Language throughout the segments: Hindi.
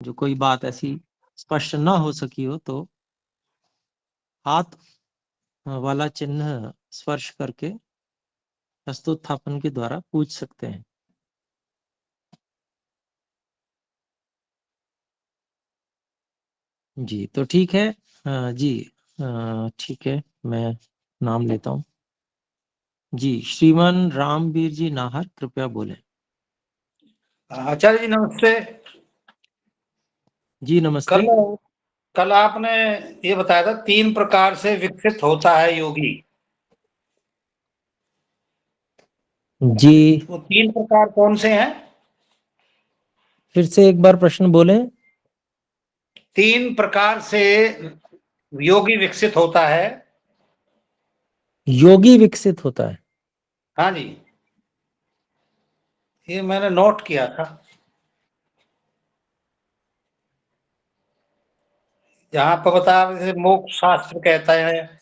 जो कोई बात ऐसी स्पष्ट ना हो सकी हो तो हाथ वाला चिन्ह स्पर्श करके हस्तोत्थापन के द्वारा पूछ सकते हैं। जी तो ठीक है। जी ठीक है, मैं नाम लेता हूँ। जी, श्रीमान रामवीर जी नाहर, कृपया बोलें। आचार्य जी नमस्ते। जी नमस्ते। कल कल आपने ये बताया था 3 प्रकार से विकसित होता है योगी। जी वो 3 प्रकार कौन से हैं? फिर से एक बार प्रश्न बोलें। 3 प्रकार से योगी विकसित होता है। योगी विकसित होता है। हाँ जी, ये मैंने नोट किया था। यहाँ पर बताया जैसे मोक्ष शास्त्र कहता है।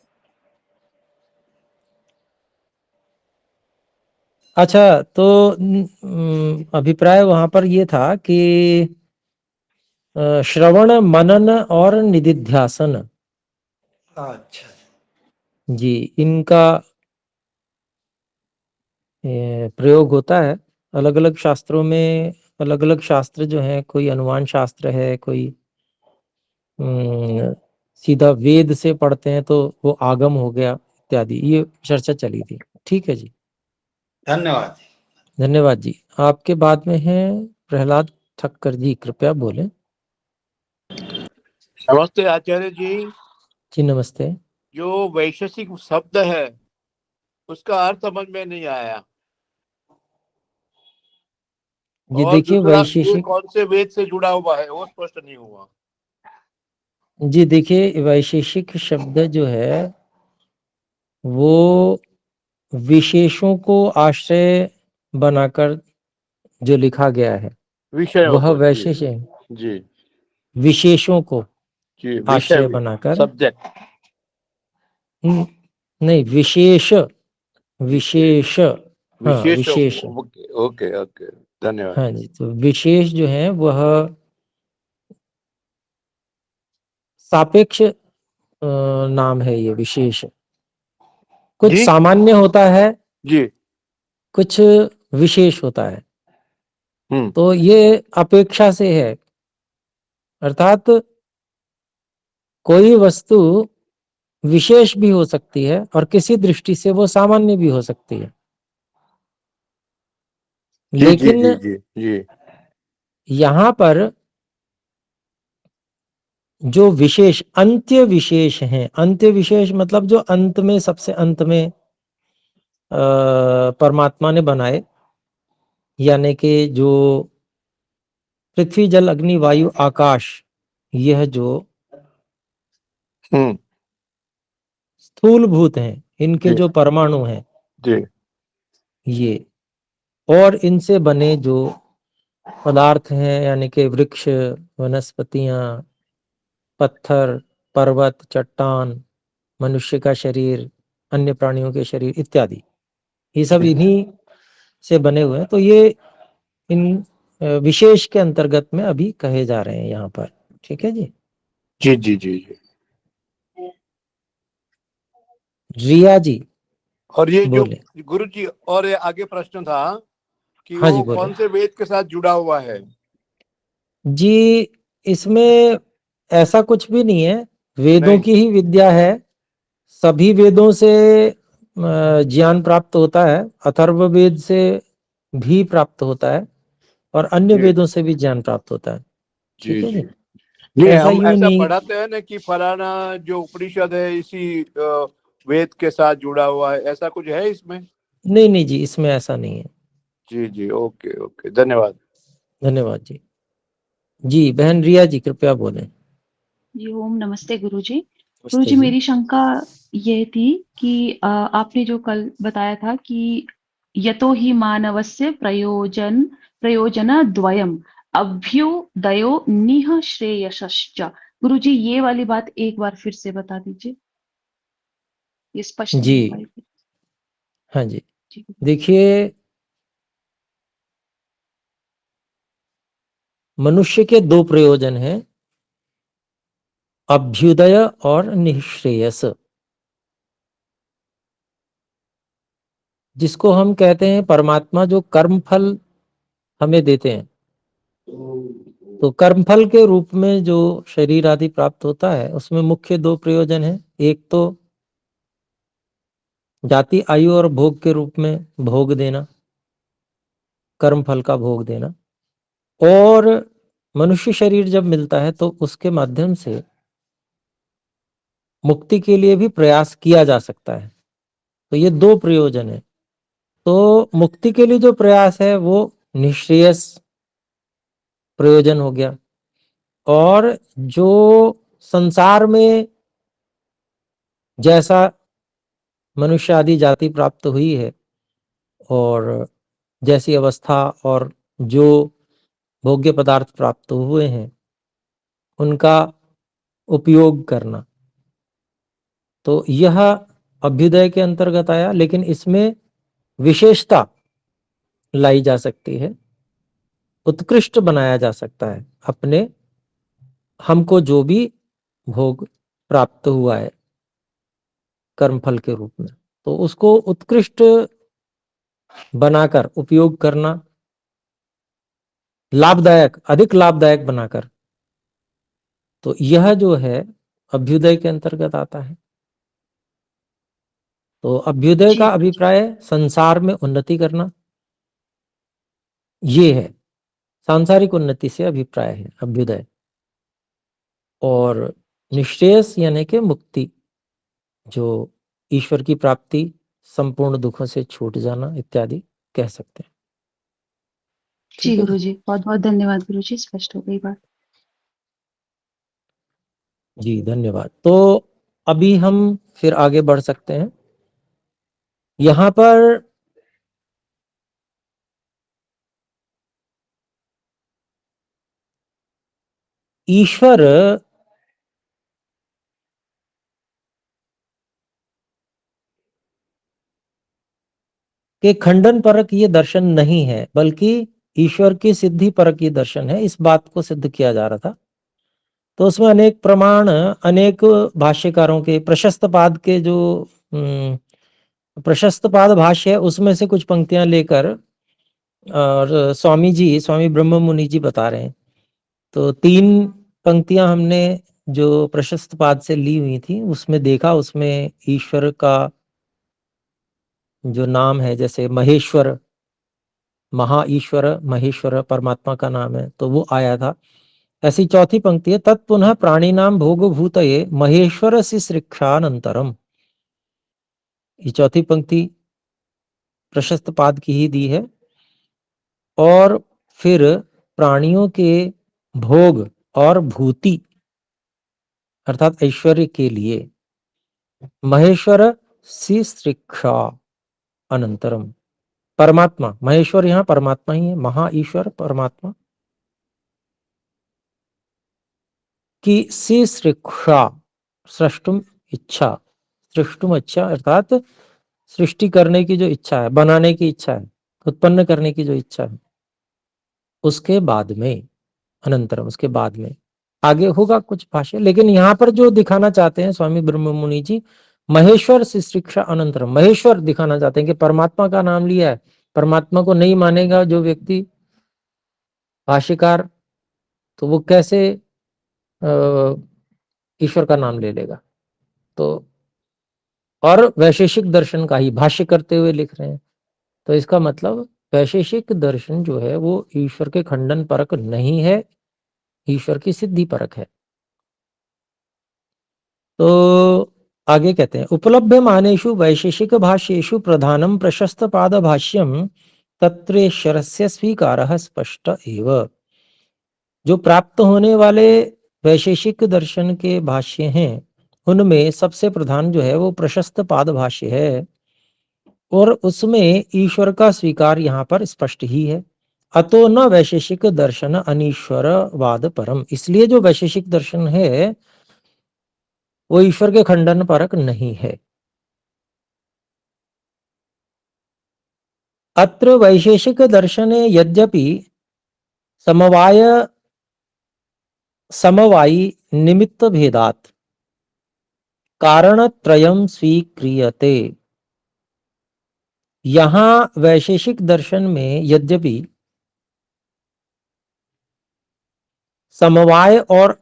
अच्छा, तो अभिप्राय वहां पर ये था कि श्रवण मनन और निदिध्यासन, अच्छा, जी इनका प्रयोग होता है अलग अलग शास्त्रों में। अलग अलग शास्त्र जो है, कोई अनुमान शास्त्र है, कोई सीधा वेद से पढ़ते हैं तो वो आगम हो गया इत्यादि, ये चर्चा चली थी। ठीक है जी, धन्यवाद। धन्यवाद जी। आपके बाद में हैं प्रहलाद ठक्कर जी, कृपया बोलें। नमस्ते आचार्य जी। जी नमस्ते। जो वैशेषिक शब्द है उसका अर्थ समझ में नहीं आया, ये और देखिए दूसरा ये वैशेषिक, कौन से वेद से जुड़ा हुआ है वो स्पष्ट नहीं हुआ। जी देखिए वैशेषिक शब्द जो है वो विशेषों को आश्रय बनाकर जो लिखा गया है विषयों वह को, जी वैशेषिक, जी विशेषों को जी, आश्रय विषय बनाकर, सब्जेक्ट, नहीं विशेष, विशेष, विशेष, हाँ विशेषों विशेष, को। ओके ओके ओके, धन्यवाद। हाँ जी। तो विशेष जो है वह सापेक्ष नाम है। ये विशेष कुछ जी सामान्य होता है, जी। कुछ विशेष होता है। हम्म। तो ये अपेक्षा से है, अर्थात कोई वस्तु विशेष भी हो सकती है और किसी दृष्टि से वो सामान्य भी हो सकती है। जी जी लेकिन जी जी जी। यहां पर जो विशेष अंत्य विशेष हैं, अंत्य विशेष मतलब जो अंत में, सबसे अंत में परमात्मा ने बनाए, यानी कि जो पृथ्वी जल अग्नि वायु आकाश, यह जो हम्म। स्थूल भूत हैं, इनके जी जो परमाणु हैं जी ये, और इनसे बने जो पदार्थ हैं, यानी कि वृक्ष, वनस्पतियां, पत्थर, पर्वत, चट्टान, मनुष्य का शरीर, अन्य प्राणियों के शरीर इत्यादि, ये सब जी इन्हीं से बने हुए हैं। तो ये इन विशेष के अंतर्गत में अभी कहे जा रहे हैं यहाँ पर। ठीक है जी। जी जी जी जी। रिया जी और ये जो बोले। गुरु जी, और ये आगे प्रश्न था कि हाँ जी वो बोले। कौन से वेद के साथ जुड़ा हुआ है। जी इसमें ऐसा कुछ भी नहीं है, वेदों नहीं। की ही विद्या है। सभी वेदों से ज्ञान प्राप्त होता है, अथर्व वेद से भी प्राप्त होता है और अन्य जी वेदों से भी ज्ञान प्राप्त होता है। जी ठीक है जी। जी। नहीं, ऐसा हम यूं ऐसा नहीं, पढ़ाते हैं ना कि फलाना जो उपनिषद है इसी वेद के साथ जुड़ा हुआ है, ऐसा कुछ है इसमें। नहीं नहीं जी, इसमें ऐसा नहीं है। जी जी, ओके ओके, धन्यवाद। धन्यवाद जी। जी बहन रिया जी कृपया बोलें। जी ओम नमस्ते गुरुजी। नमस्ते गुरुजी जी। मेरी शंका ये थी कि आपने जो कल बताया था कि यतो ही मानवस्य प्रयोजन द्वयम् अभ्युदयो निह श्रेयसश्च। गुरुजी ये वाली बात एक बार फिर से बता दीजिए, ये स्पष्ट नहीं जी हो पाई थी। हाँ जी, जी। देखिए मनुष्य के दो प्रयोजन हैं, अभ्युदय और निःश्रेयस, जिसको हम कहते हैं परमात्मा जो कर्म फल हमें देते हैं। तो कर्मफल के रूप में जो शरीर आदि प्राप्त होता है उसमें मुख्य दो प्रयोजन हैं। एक तो जाति आयु और भोग के रूप में भोग देना, कर्मफल का भोग देना, और मनुष्य शरीर जब मिलता है तो उसके माध्यम से मुक्ति के लिए भी प्रयास किया जा सकता है। तो ये दो प्रयोजन है। तो मुक्ति के लिए जो प्रयास है वो निःश्रेयस प्रयोजन हो गया, और जो संसार में जैसा मनुष्य आदि जाति प्राप्त हुई है और जैसी अवस्था और जो भोग्य पदार्थ प्राप्त हुए हैं उनका उपयोग करना, तो यह अभ्युदय के अंतर्गत आया। लेकिन इसमें विशेषता लाई जा सकती है, उत्कृष्ट बनाया जा सकता है अपने हमको जो भी भोग प्राप्त हुआ है कर्मफल के रूप में, तो उसको उत्कृष्ट बनाकर उपयोग करना, लाभदायक, अधिक लाभदायक बनाकर, तो यह जो है अभ्युदय के अंतर्गत आता है। तो अभ्युदय जी का गुरुजी। अभिप्राय संसार में उन्नति करना, ये है, सांसारिक उन्नति से अभिप्राय है अभ्युदय। और निश्रेयस यानी कि मुक्ति, जो ईश्वर की प्राप्ति, संपूर्ण दुखों से छूट जाना इत्यादि कह सकते हैं। जी ठीक है, गुरुजी, बहुत बहुत धन्यवाद गुरुजी, स्पष्ट हो गई बात। जी धन्यवाद। तो अभी हम फिर आगे बढ़ सकते हैं। यहाँ पर ईश्वर के खंडन परक ये दर्शन नहीं है, बल्कि ईश्वर की सिद्धि परक ये दर्शन है। इस बात को सिद्ध किया जा रहा था। तो उसमें अनेक प्रमाण, अनेक भाष्यकारों के, प्रशस्त पाद के जो प्रशस्त पाद भाष्य है उसमें से कुछ पंक्तियां लेकर और स्वामी ब्रह्म मुनि जी बता रहे हैं। तो 3 पंक्तियां हमने जो प्रशस्त पाद से ली हुई थी उसमें देखा, उसमें ईश्वर का जो नाम है, जैसे महेश्वर, महा महेश्वर परमात्मा का नाम है, तो वो आया था। ऐसी चौथी पंक्ति है, तत्पुनः प्राणी नाम भोग भूतये महेश्वर से शिक्षानंतरम। ये चौथी पंक्ति प्रशस्त पाद की ही दी है। और फिर प्राणियों के भोग और भूति अर्थात ऐश्वर्य के लिए महेश्वर सी शिक्षा अनंतरम, परमात्मा, महेश्वर यहाँ परमात्मा ही है, महा ईश्वर परमात्मा की सी शिक्षा, सृष्टुम इच्छा, सृष्टुम इच्छा अर्थात सृष्टि करने की जो इच्छा है, बनाने की इच्छा है, उत्पन्न करने की जो इच्छा है, उसके बाद में, अनंतरम, उसके बाद में आगे होगा कुछ भाष्य। लेकिन यहाँ पर जो दिखाना चाहते हैं स्वामी ब्रह्म मुनि जी, महेश्वर से शिक्षा अनंतरम, महेश्वर दिखाना चाहते हैं कि परमात्मा का नाम लिया है। परमात्मा को नहीं मानेगा जो व्यक्ति, भाष्यकार, तो वो कैसे ईश्वर का नाम ले लेगा। तो और वैशेषिक दर्शन का ही भाष्य करते हुए लिख रहे हैं। तो इसका मतलब वैशेषिक दर्शन जो है वो ईश्वर के खंडन परक नहीं है, ईश्वर की सिद्धि परक है। तो आगे कहते हैं, उपलब्ध मानेषु वैशेषिक भाष्येषु प्रधानम प्रशस्त पाद भाष्यम तत्रेश्वरस्य स्वीकारः स्पष्ट एव। जो प्राप्त होने वाले वैशेषिक दर्शन के भाष्य हैं उनमें सबसे प्रधान जो है वो प्रशस्त पाद भाष्य है, और उसमें ईश्वर का स्वीकार यहाँ पर स्पष्ट ही है। अतो न वैशेषिक दर्शन अनीश्वरवाद परम, इसलिए जो वैशेषिक दर्शन है वो ईश्वर के खंडन परक नहीं है। अत्र वैशेषिक दर्शने यद्यपि समवाय समवायी निमित्त भेदात कारणत्रयम स्वीक्रियते। यहां वैशेषिक दर्शन में यद्यपि समवाय और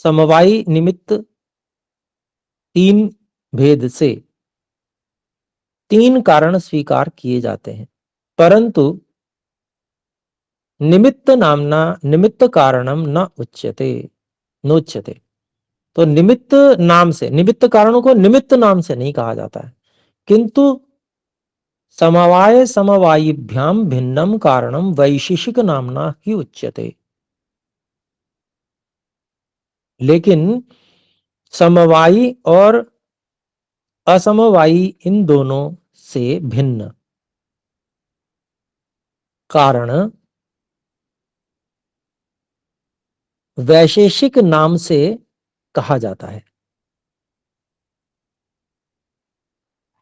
समवायी निमित्त तीन भेद से तीन कारण स्वीकार किए जाते हैं, परंतु निमित्त नामना निमित्त कारणम न उच्यते नोच्यते। तो निमित्त नाम से, निमित्त कारणों को निमित्त नाम से नहीं कहा जाता है, किंतु समवाय समवायिभ्याम भिन्नम कारणम वैशेषिक नामना ही उच्यते। लेकिन समवायी और असमवायी इन दोनों से भिन्न कारण वैशेषिक नाम से कहा जाता है।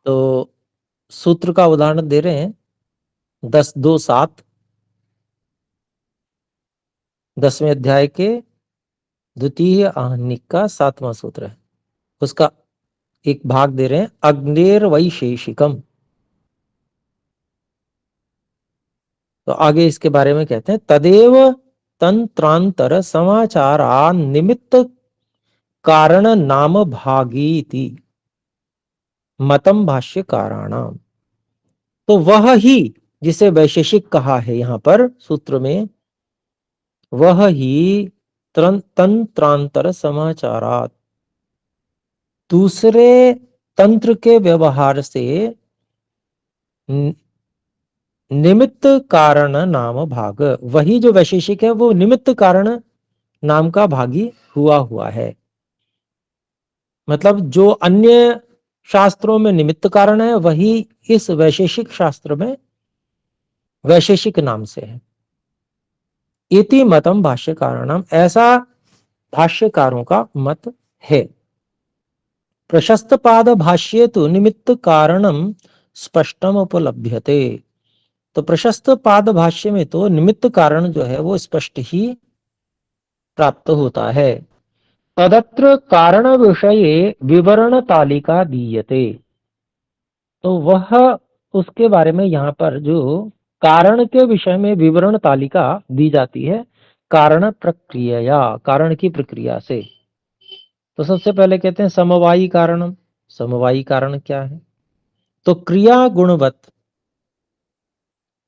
तो सूत्र का उदाहरण दे रहे हैं 10.2.7 10वें अध्याय के द्वितीय आहनिक का 7वां सूत्र है, उसका एक भाग दे रहे हैं अग्नेर वैशेषिकम। तो आगे इसके बारे में कहते हैं तदेव तंत्रांतर समाचारा निमित्त कारण नाम भागीति मतम भाष्यकाराणाम। तो वह ही जिसे वैशेषिक कहा है यहां पर सूत्र में, वह ही तंत्रांतर समाचारात दूसरे तंत्र के व्यवहार से निमित्त कारण नाम भाग, वही जो वैशेषिक है वो निमित्त कारण नाम का भागी हुआ है। मतलब जो अन्य शास्त्रों में निमित्त कारण है वही इस वैशेषिक शास्त्र में वैशेषिक नाम से है। इति मतम भाष्यकाराणाम, ऐसा भाष्यकारों का मत है। प्रशस्त पाद भाष्ये तो निमित्त कारणम स्पष्टम उपलभ्यते। तो प्रशस्त पाद भाष्य में तो निमित्त कारण जो है वो स्पष्ट ही प्राप्त होता है। तदत्र कारण विषये विवरण तालिका दीयते। तो वह उसके बारे में यहाँ पर जो कारण के विषय में विवरण तालिका दी जाती है कारण प्रक्रिया, कारण की प्रक्रिया से। तो सबसे पहले कहते हैं समवायी कारणम। समवायी कारण क्या है? तो क्रिया गुणवत,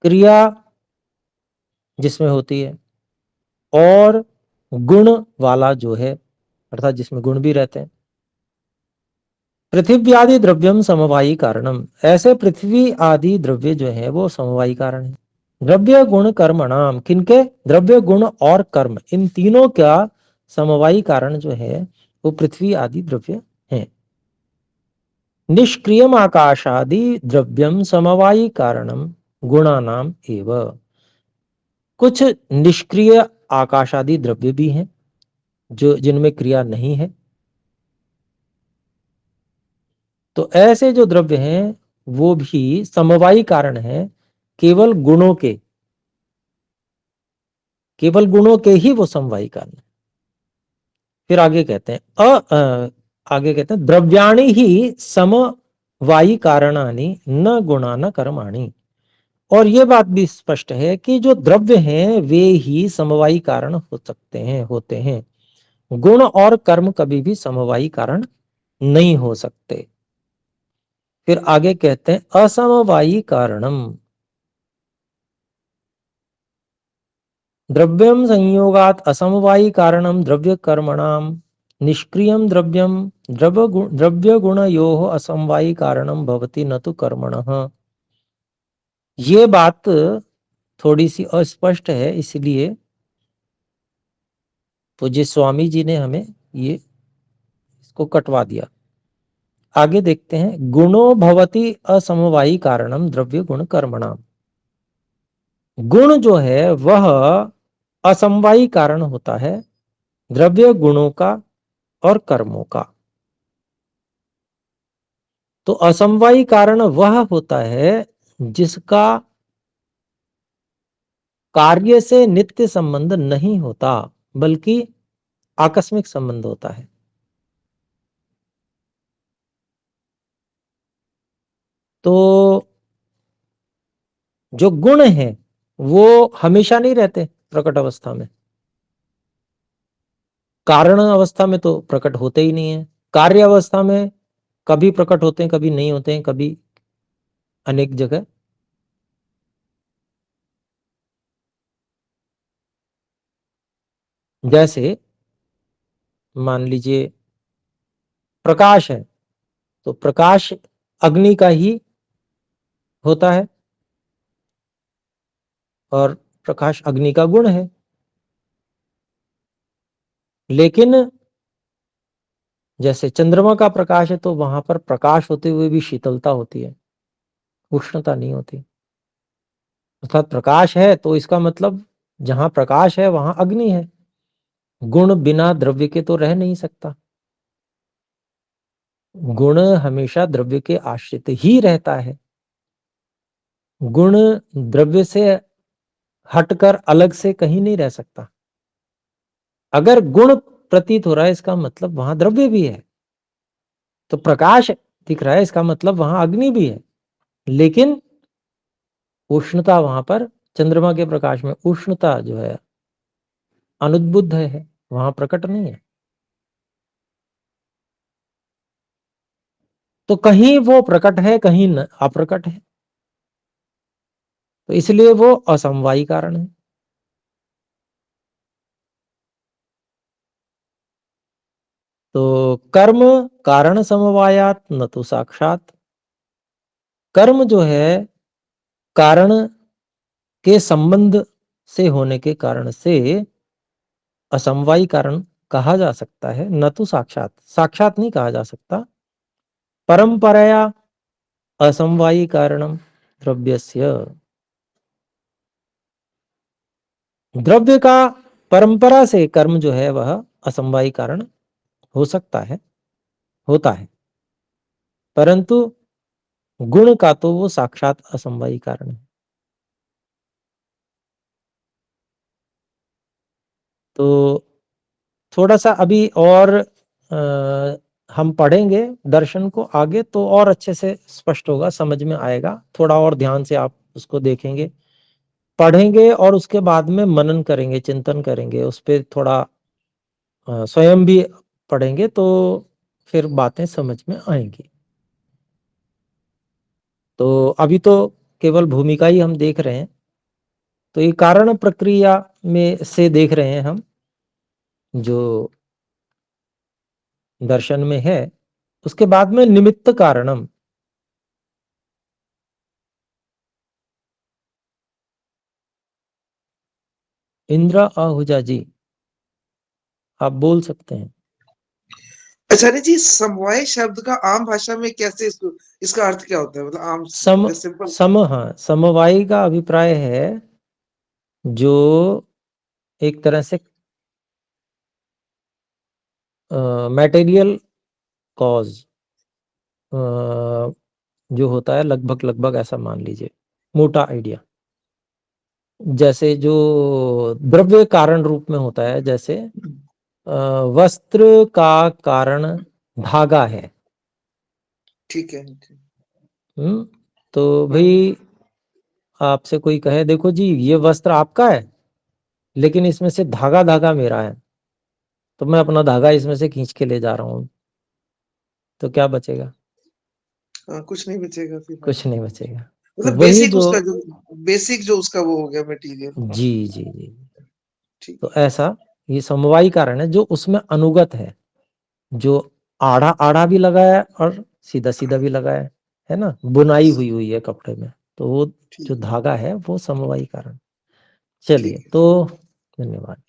क्रिया जिसमें होती है और गुण वाला जो है, अर्थात जिसमें गुण भी रहते हैं। पृथ्वी आदि द्रव्यम समवायी कारणम, ऐसे पृथ्वी आदि द्रव्य जो है वो समवायी कारण है। द्रव्य गुण कर्मणाम, किनके? द्रव्य गुण और कर्म, इन तीनों का समवायी कारण जो है वो पृथ्वी आदि द्रव्य है। निष्क्रियम आकाशादि द्रव्यम समवायी कारणम गुणानाम एव, कुछ निष्क्रिय आकाश आदि द्रव्य भी हैं जो जिनमें क्रिया नहीं है। तो ऐसे जो द्रव्य हैं वो भी समवायी कारण है, केवल गुणों के, केवल गुणों के ही वो समवायी कारण है। फिर आगे कहते हैं आगे कहते हैं द्रव्याणि ही समवायी कारणानि न गुणा न कर्माणि। और ये बात भी स्पष्ट है कि जो द्रव्य हैं वे ही समवायी कारण हो सकते हैं, होते हैं। गुण और कर्म कभी भी समवायी कारण नहीं हो सकते। फिर आगे कहते हैं असमवायी कारणम, द्रव्यम संयोगात असमवायी कारणम द्रव्य कर्मणाम निष्क्रियम द्रव्यम द्रव्य गुणयोः असमवायी कारणम भवति न तो कर्मणः। ये बात थोड़ी सी अस्पष्ट है, इसलिए पूज्य स्वामी जी ने हमें ये इसको कटवा दिया। आगे देखते हैं गुणो भवति असमवायी कारणम द्रव्य गुण कर्मणाम। गुण जो है वह असमवायी कारण होता है द्रव्य गुणों का और कर्मों का। तो असमवायी कारण वह होता है जिसका कार्य से नित्य संबंध नहीं होता, बल्कि आकस्मिक संबंध होता है। तो जो गुण है वो हमेशा नहीं रहते प्रकट अवस्था में, कारण अवस्था में तो प्रकट होते ही नहीं है, कार्य अवस्था में कभी प्रकट होते हैं, कभी नहीं होते हैं, कभी अनेक जगह। जैसे मान लीजिए प्रकाश है, तो प्रकाश अग्नि का ही होता है और प्रकाश अग्नि का गुण है। लेकिन जैसे चंद्रमा का प्रकाश है तो वहां पर प्रकाश होते हुए भी शीतलता होती है, उष्णता नहीं होती। अर्थात प्रकाश है तो इसका मतलब जहां प्रकाश है वहां अग्नि है। गुण बिना द्रव्य के तो रह नहीं सकता, गुण हमेशा द्रव्य के आश्रित ही रहता है। गुण द्रव्य से हटकर अलग से कहीं नहीं रह सकता। अगर गुण प्रतीत हो रहा है इसका मतलब वहां द्रव्य भी है, तो प्रकाश दिख रहा है इसका मतलब वहां अग्नि भी है। लेकिन उष्णता वहां पर चंद्रमा के प्रकाश में उष्णता जो है अनुद्बुद्ध है, वहां प्रकट नहीं है। तो कहीं वो प्रकट है, कहीं अप्रकट है, तो इसलिए वो असमवायी कारण है। तो कर्म कारण समवायात न तो साक्षात। कर्म जो है कारण के संबंध से होने के कारण से असमवायी कारण कहा जा सकता है, न तो साक्षात, साक्षात नहीं कहा जा सकता। परंपराया असमवायी कारणम द्रव्यस्य, द्रव्य का परंपरा से कर्म जो है वह असमवायी कारण हो सकता है, होता है, परंतु गुण का तो वो साक्षात असमवायी कारण है। तो थोड़ा सा अभी और हम पढ़ेंगे दर्शन को आगे तो और अच्छे से स्पष्ट होगा, समझ में आएगा। थोड़ा और ध्यान से आप उसको देखेंगे, पढ़ेंगे और उसके बाद में मनन करेंगे, चिंतन करेंगे उस पर, थोड़ा स्वयं भी पढ़ेंगे तो फिर बातें समझ में आएंगी। तो अभी तो केवल भूमिका ही हम देख रहे हैं, तो ये कारण प्रक्रिया में से देख रहे हैं हम जो दर्शन में है। उसके बाद में निमित्त कारणम, इंद्र आहूजा जी आप बोल सकते हैं। आचार्य जी, समवाय शब्द का आम भाषा में कैसे इसका अर्थ क्या होता है? मतलब आम सिंपल समवायी का अभिप्राय है जो एक तरह से मटेरियल कॉज जो होता है, लगभग लगभग ऐसा मान लीजिए, मोटा आइडिया। जैसे जो द्रव्य कारण रूप में होता है, जैसे वस्त्र का कारण धागा है, ठीक है। तो भाई आपसे कोई कहे देखो जी ये वस्त्र आपका है लेकिन इसमें से धागा धागा मेरा है, तो मैं अपना धागा इसमें से खींच के ले जा रहा हूं, तो क्या बचेगा? कुछ नहीं बचेगा फिर। कुछ नहीं बचेगा। तो मतलब वही बेसिक जो उसका वो हो गया मटेरियल। जी जी जी, ठीक। तो ऐसा ये समवायी कारण है जो उसमें अनुगत है, जो आड़ा आड़ा भी लगाया और सीधा सीधा भी लगाया है ना, बुनाई हुई हुई है कपड़े में, तो वो जो धागा है वो समवायी कारण। चलिए, तो धन्यवाद।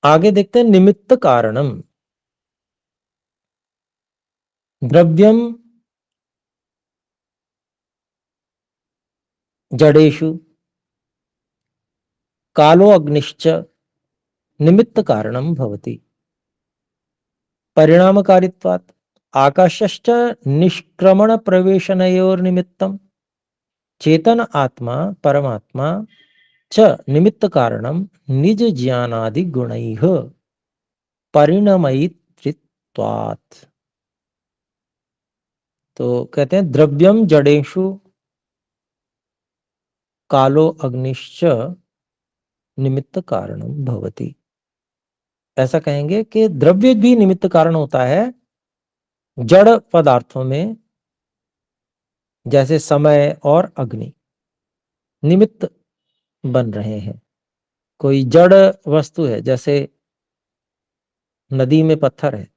आगे देखते हैं निमित्त कारणम। द्रव्यम जड़ेषु कालो अग्निश्च निमित्त कारणम भवति। परिणामकारित्वात् आकाशश्च निष्क्रमण प्रवेशनयोर्निमित्तम। चेतन आत्मा परमात्मा च निमित्त कारणम निज ज्ञानादि गुणैः परिणमयित्वात्। तो कहते हैं द्रव्यम जड़ेषु कालो अग्निश्च निमित्त कारणम भवति। ऐसा कहेंगे कि द्रव्य भी निमित्त कारण होता है जड़ पदार्थों में, जैसे समय और अग्नि निमित्त बन रहे हैं। कोई जड़ वस्तु है, जैसे नदी में पत्थर है,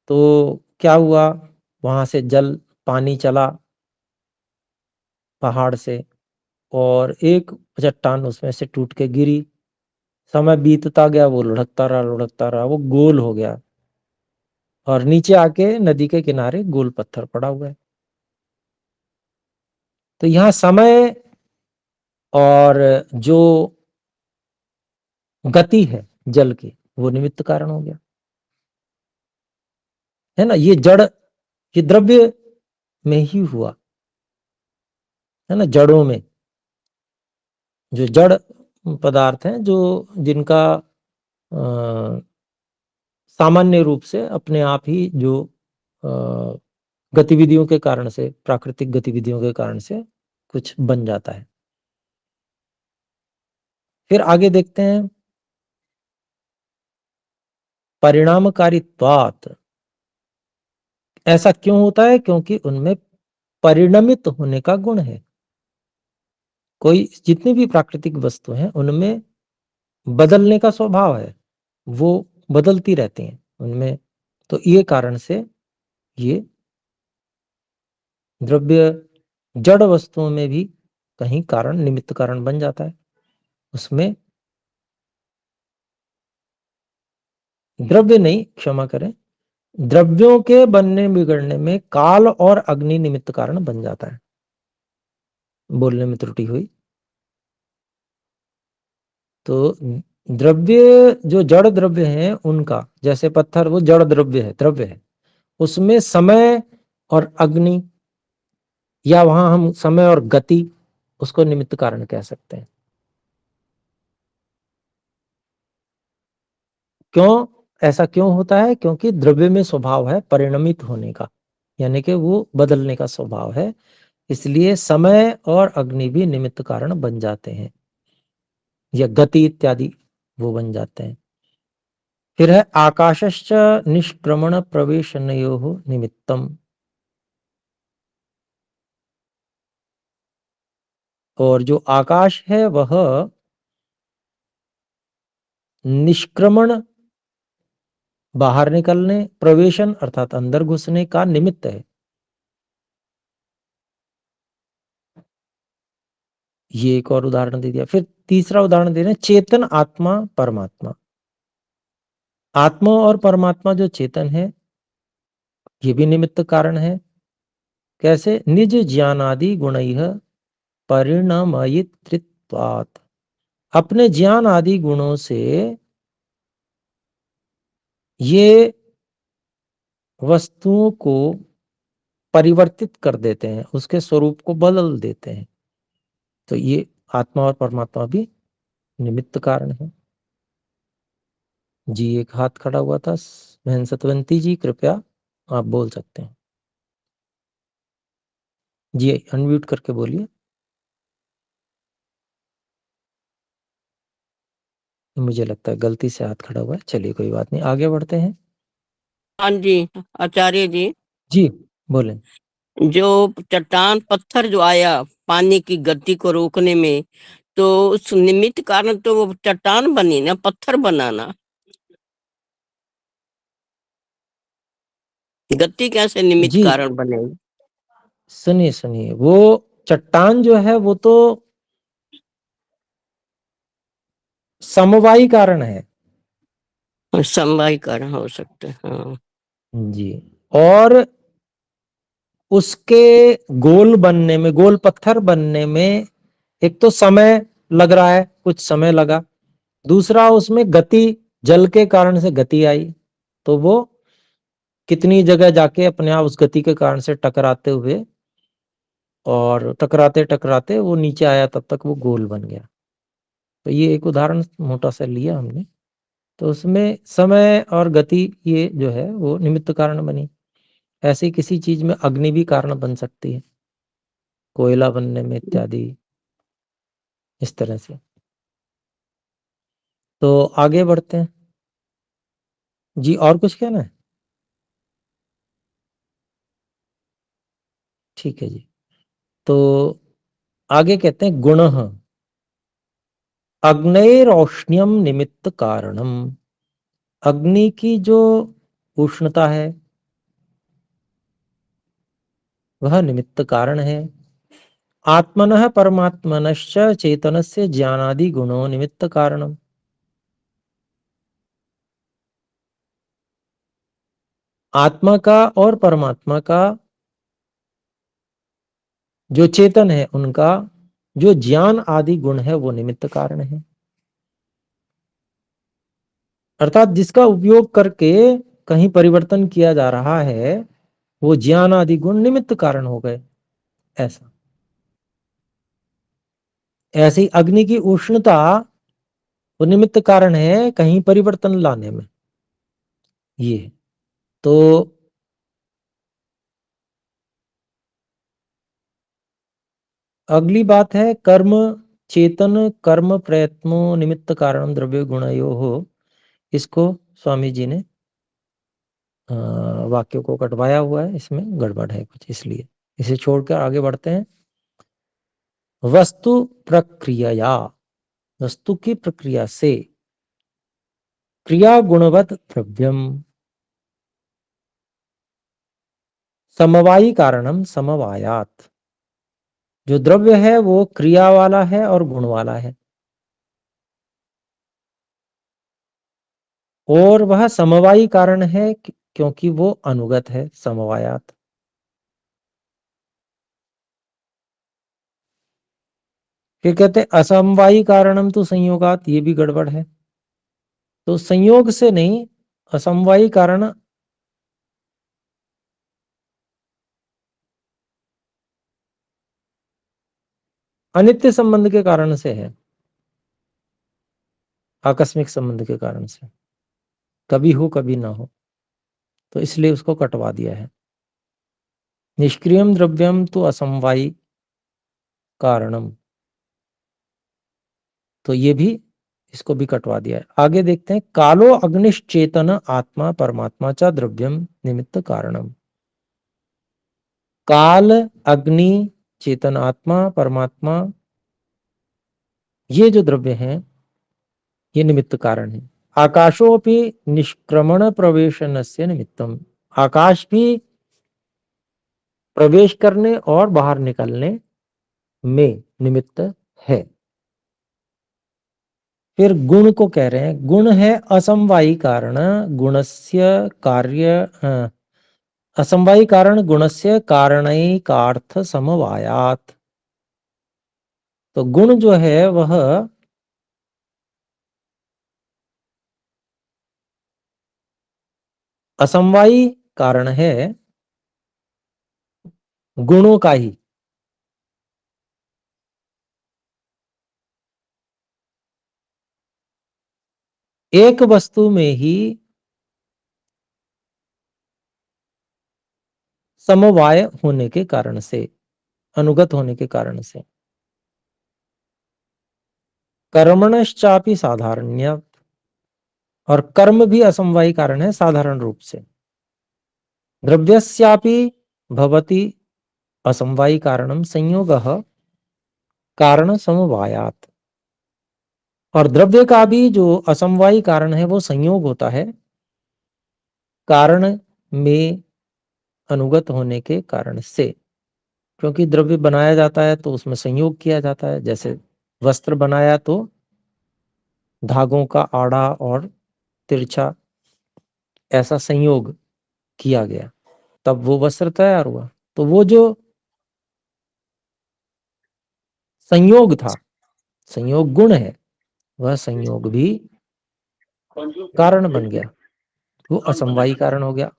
तो क्या हुआ, वहां से जल पानी चला पहाड़ से और एक चट्टान उसमें से टूट के गिरी। समय बीतता गया, वो लुढ़कता रहा, वो गोल हो गया और नीचे आके नदी के किनारे गोल पत्थर पड़ा हुआ है। तो यहाँ समय और जो गति है जल की, वो निमित्त कारण हो गया, है ना। ये जड़, ये द्रव्य में ही हुआ, है ना। जड़ों में जो जड़ पदार्थ हैं, जो जिनका सामान्य रूप से अपने आप ही जो गतिविधियों के कारण से, प्राकृतिक गतिविधियों के कारण से कुछ बन जाता है। फिर आगे देखते हैं, परिणामकारित्वात्। ऐसा क्यों होता है? क्योंकि उनमें परिणमित होने का गुण है। कोई जितनी भी प्राकृतिक वस्तु हैं उनमें बदलने का स्वभाव है, वो बदलती रहती हैं उनमें। तो ये कारण से ये द्रव्य जड़ वस्तुओं में भी कहीं कारण, निमित्त कारण बन जाता है। उसमें द्रव्य नहीं, क्षमा करें, द्रव्यों के बनने बिगड़ने में काल और अग्नि निमित्त कारण बन जाता है। बोलने में त्रुटि हुई। तो द्रव्य, जो जड़ द्रव्य हैं उनका, जैसे पत्थर, वो जड़ द्रव्य है, उसमें समय और अग्नि, या वहां हम समय और गति, उसको निमित्त कारण कह सकते हैं। क्यों ऐसा क्यों होता है? क्योंकि द्रव्य में स्वभाव है परिणमित होने का, यानी कि वो बदलने का स्वभाव है, इसलिए समय और अग्नि भी निमित्त कारण बन जाते हैं, या गति इत्यादि वो बन जाते हैं। फिर है आकाशश्च निष्क्रमण प्रवेशनयोः निमित्तम। और जो आकाश है वह निष्क्रमण, बाहर निकलने, प्रवेशन अर्थात अंदर घुसने का निमित्त है। ये एक और उदाहरण दे दिया। फिर तीसरा उदाहरण दे रहे हैं, चेतन आत्मा परमात्मा। आत्मा और परमात्मा जो चेतन है, ये भी निमित्त कारण है। कैसे? निज ज्ञानादि गुणैः परिणमयित्वात्। अपने ज्ञान आदि गुणों से ये वस्तुओं को परिवर्तित कर देते हैं, उसके स्वरूप को बदल देते हैं। तो ये आत्मा और परमात्मा भी निमित्त कारण है। जी, एक हाथ खड़ा हुआ था, बहन सतवंती जी, कृपया आप बोल सकते हैं। जी, अनम्यूट करके बोलिए। मुझे लगता है गलती से हाथ खड़ा हुआ है। चलिए कोई बात नहीं, आगे बढ़ते हैं। हाँ जी आचार्य जी, जी बोलें। जो चट्टान पत्थर जो आया पानी की गति को रोकने में, तो उस निमित्त कारण तो वो चट्टान बनी ना, पत्थर बनाना, गति कैसे निमित्त जी कारण बनेगी? सुनिए, वो चट्टान जो है वो तो समवायी कारण है। समवायी कारण हो सकते हैं। हाँ जी, और उसके गोल बनने में, गोल पत्थर बनने में एक तो समय लग रहा है, कुछ समय लगा। दूसरा, उसमें गति, जल के कारण से गति आई, तो वो कितनी जगह जाके अपने आप उस गति के कारण से टकराते हुए और टकराते टकराते वो नीचे आया, तब तक वो गोल बन गया। तो ये एक उदाहरण मोटा सा लिया हमने। तो उसमें समय और गति ये जो है वो निमित्त कारण बनी। ऐसे किसी चीज में अग्नि भी कारण बन सकती है, कोयला बनने में इत्यादि, इस तरह से। तो आगे बढ़ते हैं जी, और कुछ कहना है? ठीक है जी। तो आगे कहते हैं गुण अग्नेरौष्ण्यम निमित्त कारणम। अग्नि की जो उष्णता है वह निमित्त कारण है। आत्मनः परमात्मनश्च चेतनस्य ज्ञानादि गुणो निमित्त कारणम। आत्मा का और परमात्मा का जो चेतन है उनका जो ज्ञान आदि गुण है वो निमित्त कारण है। अर्थात जिसका उपयोग करके कहीं परिवर्तन किया जा रहा है वो ज्ञान आदि गुण निमित्त कारण हो गए। ऐसा, ऐसे ही अग्नि की उष्णता वो निमित्त कारण है कहीं परिवर्तन लाने में। ये तो अगली बात है कर्म चेतन कर्म प्रयत्नो निमित्त कारण द्रव्य गुणयो हो। इसको स्वामी जी ने वाक्य को कटवाया हुआ है, इसमें गड़बड़ है कुछ, इसलिए इसे छोड़कर आगे बढ़ते हैं। वस्तु प्रक्रिया, वस्तु की प्रक्रिया से क्रिया गुणवत द्रव्यम समवायी कारणम समवायात। जो द्रव्य है वो क्रिया वाला है और गुण वाला है, और वह समवायी कारण है क्योंकि वो अनुगत है, समवायात। फिर कहते हैं असमवायी कारणम तो संयोगात, ये भी गड़बड़ है। तो संयोग से नहीं, असमवायी कारण अनित्य संबंध के कारण से है, आकस्मिक संबंध के कारण से, कभी हो कभी ना हो, तो इसलिए उसको कटवा दिया है। निष्क्रियम द्रव्यम तो असमवायी कारणम, तो ये भी, इसको भी कटवा दिया है। आगे देखते हैं कालो अग्निश्चेतन आत्मा परमात्मा च द्रव्यम निमित्त कारणम। काल अग्नि चेतन आत्मा परमात्मा ये जो द्रव्य हैं ये निमित्त कारण है। आकाशोपि निष्क्रमण प्रवेशनस्य निमित्तम, आकाश भी प्रवेश करने और बाहर निकलने में निमित्त है। फिर गुण को कह रहे हैं, गुण है असमवायी कारण गुणस्य कार्य, असमवायी कारण गुणस्य कारणैकार्थ समवायात। तो गुण जो है वह असमवायी कारण है गुणों का ही। एक वस्तु में ही समवाय होने के कारण से, अनुगत होने के कारण से। कर्मणश्चापि साधारण्य, और कर्म भी असमवायी कारण है साधारण रूप से। द्रव्यस्यापि भवति असमवायी कारणम संयोगः कारण समवायात। और द्रव्य का भी जो असमवायी कारण है वो संयोग होता है कारण में अनुगत होने के कारण से। क्योंकि द्रव्य बनाया जाता है तो उसमें संयोग किया जाता है। जैसे वस्त्र बनाया तो धागों का आड़ा और तिरछा ऐसा संयोग किया गया, तब वो वस्त्र तैयार हुआ। तो वो जो संयोग था, संयोग गुण है, वह संयोग भी कारण बन गया, वो असमवायी कारण हो गया।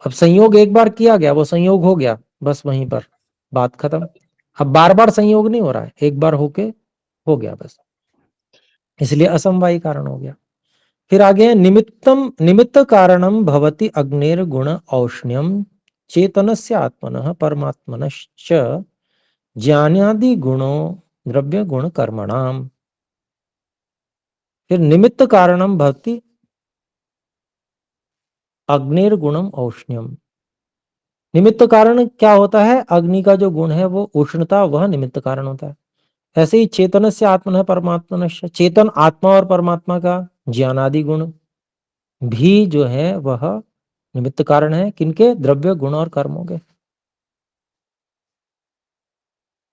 अब संयोग एक बार किया गया, वो संयोग हो गया बस वहीं पर, बात खत्म। अब बार बार संयोग नहीं हो रहा है, एक बार होके हो गया बस, इसलिए असमवायी कारण हो गया। फिर आगे निमित्त कारणम भवति अग्नेर गुण औष्ण्यम चेतनस्य आत्मनः परमात्मनश्च ज्ञानादि गुणों द्रव्य गुण कर्मणाम। फिर निमित्त कारणम भवति अग्निर गुणम औष्ण्यम। निमित्त कारण क्या होता है? अग्नि का जो गुण है वो उष्णता, वह निमित्त कारण होता है। ऐसे ही चेतन से आत्मा परमात्मा, चेतन आत्मा और परमात्मा का ज्ञानादि गुण भी जो है वह निमित्त कारण है। किनके? द्रव्य गुण और कर्मों के।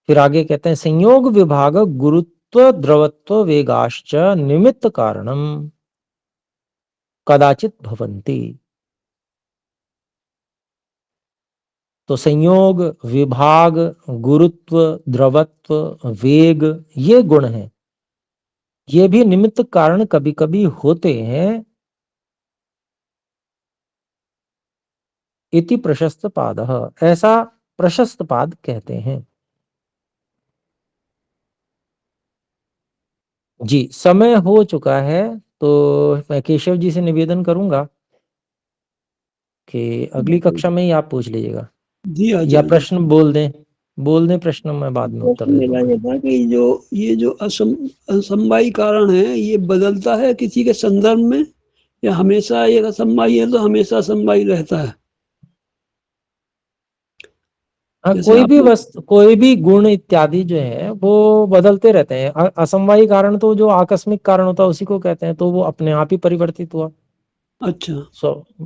फिर आगे कहते हैं संयोग विभाग गुरुत्व द्रवत्व वेगाश्च निमित्त कारणम कदाचित भवन्ति। तो संयोग, विभाग, गुरुत्व, द्रवत्व, वेग, ये गुण हैं, ये भी निमित्त कारण कभी कभी होते हैं। इति प्रशस्त पादः, ऐसा प्रशस्त पाद कहते हैं। जी, समय हो चुका है, तो मैं केशव जी से निवेदन करूंगा कि अगली कक्षा में ही आप पूछ लीजिएगा, जी या आचार्य। प्रश्न बोल दें प्रश्न, मैं बाद में उत्तर दे मेरा ये दूंगा। था कि ये जो असमवायी कारण है, ये बदलता है किसी के संदर्भ में, या हमेशा ये असमवायी है तो हमेशा असमवायी रहता है? हाँ, जैसे कोई भी आपने वस्तु, कोई भी गुण इत्यादि जो है वो बदलते रहते हैं। असमवायी कारण तो जो आकस्मिक कारण होता है उसी को कहते हैं, तो वो अपने आप ही परिवर्तित हुआ। अच्छा,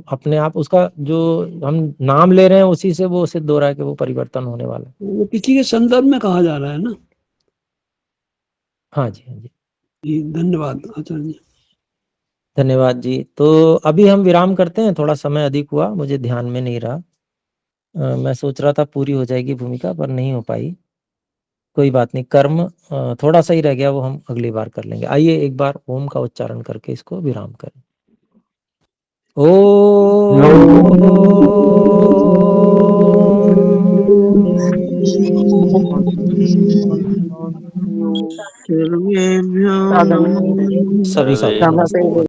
अपने आप उसका जो हम नाम ले रहे हैं उसी से वो सिद्ध हो रहा है कि वो परिवर्तन होने वाला है। वो किसी के संदर्भ में कहा जा रहा है ना? हाँ जी, हाँ जी, जी धन्यवाद आचार्य जी। धन्यवाद जी। तो अभी हम विराम करते हैं, थोड़ा समय अधिक हुआ, मुझे ध्यान में नहीं रहा। मैं सोच रहा था पूरी हो जाएगी भूमिका, पर नहीं हो पाई। कोई बात नहीं, कर्म थोड़ा सा ही रह गया, वो हम अगली बार कर लेंगे। आइए एक बार ओम का उच्चारण करके इसको विराम करें। सर्वेभ्यो साधन नमः। सभी साथियों को नमस्कार।